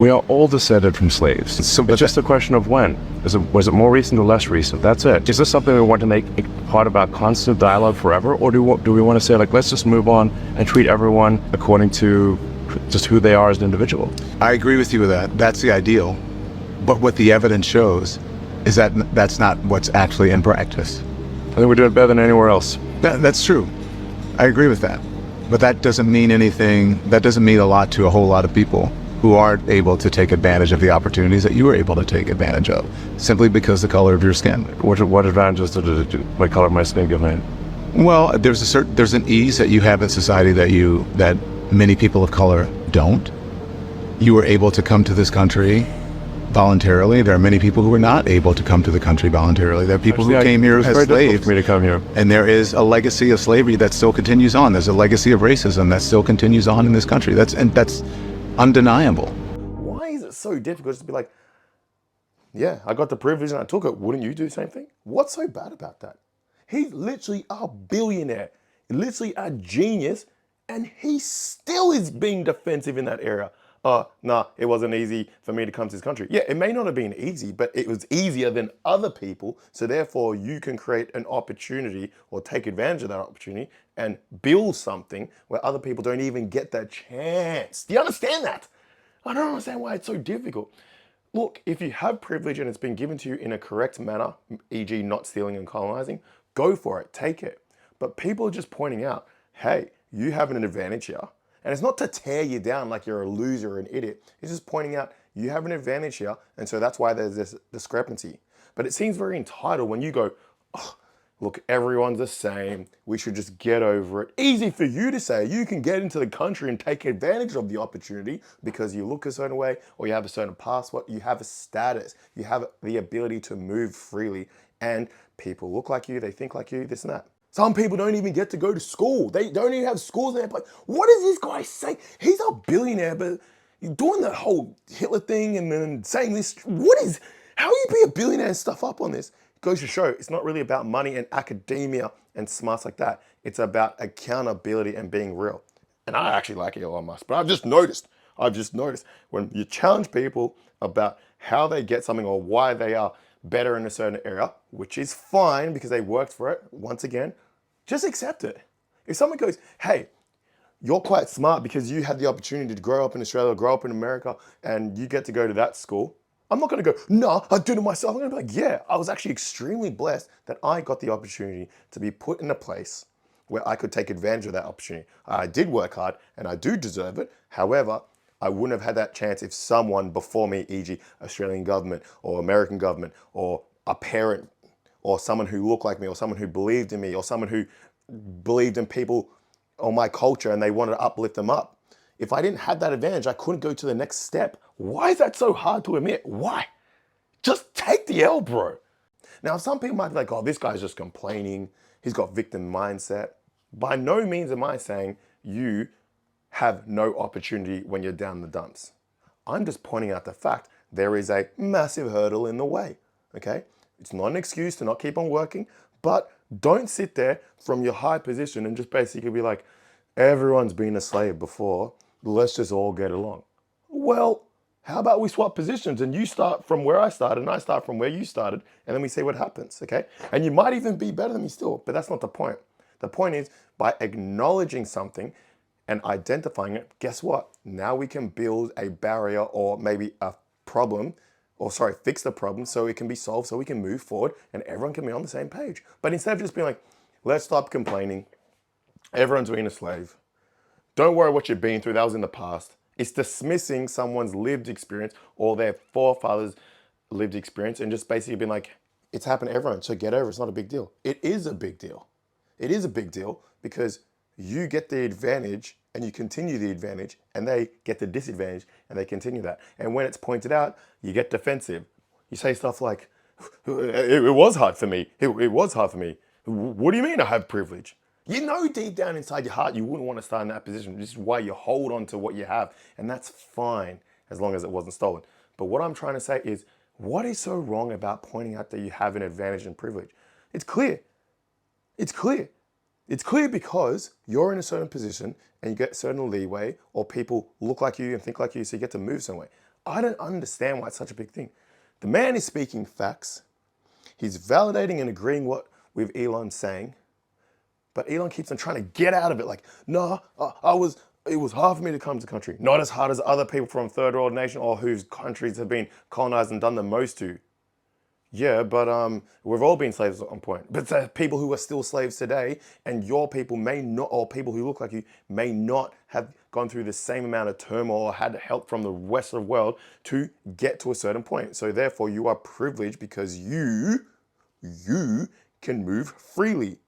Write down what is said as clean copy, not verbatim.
We are all descended from slaves. It's just a question of when. Was it more recent or less recent? That's it. Is this something we want to make a part of our constant dialogue forever? Or do we want to say, like, let's just move on and treat everyone according to just who they are as an individual? I agree with you with that. That's the ideal. But what the evidence shows is that that's not what's actually in practice. I think we're doing better than anywhere else. That's true. I agree with that. But that doesn't mean anything. That doesn't mean a lot to a whole lot of people who aren't able to take advantage of the opportunities that you were able to take advantage of, simply because the color of your skin. What advantages did my color of my skin give me? Well, there's an ease that you have in society that many people of color don't. You were able to come to this country voluntarily. There are many people who were not able to come to the country voluntarily. There are people who came here as slaves. For me to come here. And there is a legacy of slavery that still continues on. There's a legacy of racism that still continues on in this country. That's undeniable. Why is it so difficult just to be like, yeah, I got the privilege and I took it. Wouldn't you do the same thing? What's so bad about that? He's literally a billionaire, literally a genius, and he still is being defensive in that area. Nah, it wasn't easy for me to come to this country. Yeah, it may not have been easy, but it was easier than other people. So therefore you can create an opportunity or take advantage of that opportunity and build something where other people don't even get that chance. Do you understand that? I don't understand why it's so difficult. Look, if you have privilege and it's been given to you in a correct manner, e.g. not stealing and colonizing, go for it, take it. But people are just pointing out, hey, you have an advantage here. And it's not to tear you down like you're a loser or an idiot. It's just pointing out you have an advantage here, and so that's why there's this discrepancy. But it seems very entitled when you go, oh, look, everyone's the same. We should just get over it. Easy for you to say. You can get into the country and take advantage of the opportunity because you look a certain way or you have a certain passport, you have a status, you have the ability to move freely, and people look like you, they think like you, this and that. Some people don't even get to go to school. They don't even have schools. And they're like, what is this guy saying? He's a billionaire, but you're doing the whole Hitler thing and then saying this. How you be a billionaire and stuff up on this? It goes to show it's not really about money and academia and smarts like that. It's about accountability and being real. And I actually like Elon Musk, but I've just noticed when you challenge people about how they get something or why they are better in a certain area, which is fine because they worked for it, once again, just accept it. If someone goes, hey, you're quite smart because you had the opportunity to grow up in Australia, grow up in America, and you get to go to that school, I'm not gonna go, no, I did it myself. I'm gonna be like, yeah, I was actually extremely blessed that I got the opportunity to be put in a place where I could take advantage of that opportunity. I did work hard and I do deserve it. However, I wouldn't have had that chance if someone before me, e.g. Australian government or American government or a parent or someone who looked like me or someone who believed in me or someone who believed in people or my culture and they wanted to uplift them up. If I didn't have that advantage, I couldn't go to the next step. Why is that so hard to admit? Why? Just take the L, bro. Now, some people might be like, oh, this guy's just complaining. He's got victim mindset. By no means am I saying you have no opportunity when you're down in the dumps. I'm just pointing out the fact there is a massive hurdle in the way, okay? It's not an excuse to not keep on working, but don't sit there from your high position and just basically be like, everyone's been a slave before, let's just all get along. Well, how about we swap positions and you start from where I started and I start from where you started and then we see what happens, okay? And you might even be better than me still, but that's not the point. The point is by acknowledging something and identifying it, guess what? Now we can build a barrier or maybe a problem, or sorry, fix the problem so it can be solved so we can move forward and everyone can be on the same page. But instead of just being like, let's stop complaining, everyone's been a slave, don't worry what you've been through, that was in the past. It's dismissing someone's lived experience or their forefathers' lived experience and just basically being like, it's happened to everyone, so get over it, it's not a big deal. It is a big deal. It is a big deal because you get the advantage and you continue the advantage and they get the disadvantage and they continue that. And when it's pointed out, you get defensive. You say stuff like, it was hard for me. It was hard for me. What do you mean I have privilege? You know deep down inside your heart you wouldn't want to start in that position. This is why you hold on to what you have. And that's fine as long as it wasn't stolen. But what I'm trying to say is, what is so wrong about pointing out that you have an advantage and privilege? It's clear. It's clear. It's clear because you're in a certain position and you get certain leeway or people look like you and think like you, so you get to move somewhere. I don't understand why it's such a big thing. The man is speaking facts. He's validating and agreeing with Elon's saying, but Elon keeps on trying to get out of it. Like, no, it was hard for me to come to the country. Not as hard as other people from third world nation or whose countries have been colonized and done the most to. Yeah, but we've all been slaves at one point. But there are people who are still slaves today, and your people may not, or people who look like you may not have gone through the same amount of turmoil or had help from the Western world to get to a certain point. So therefore, you are privileged because you can move freely.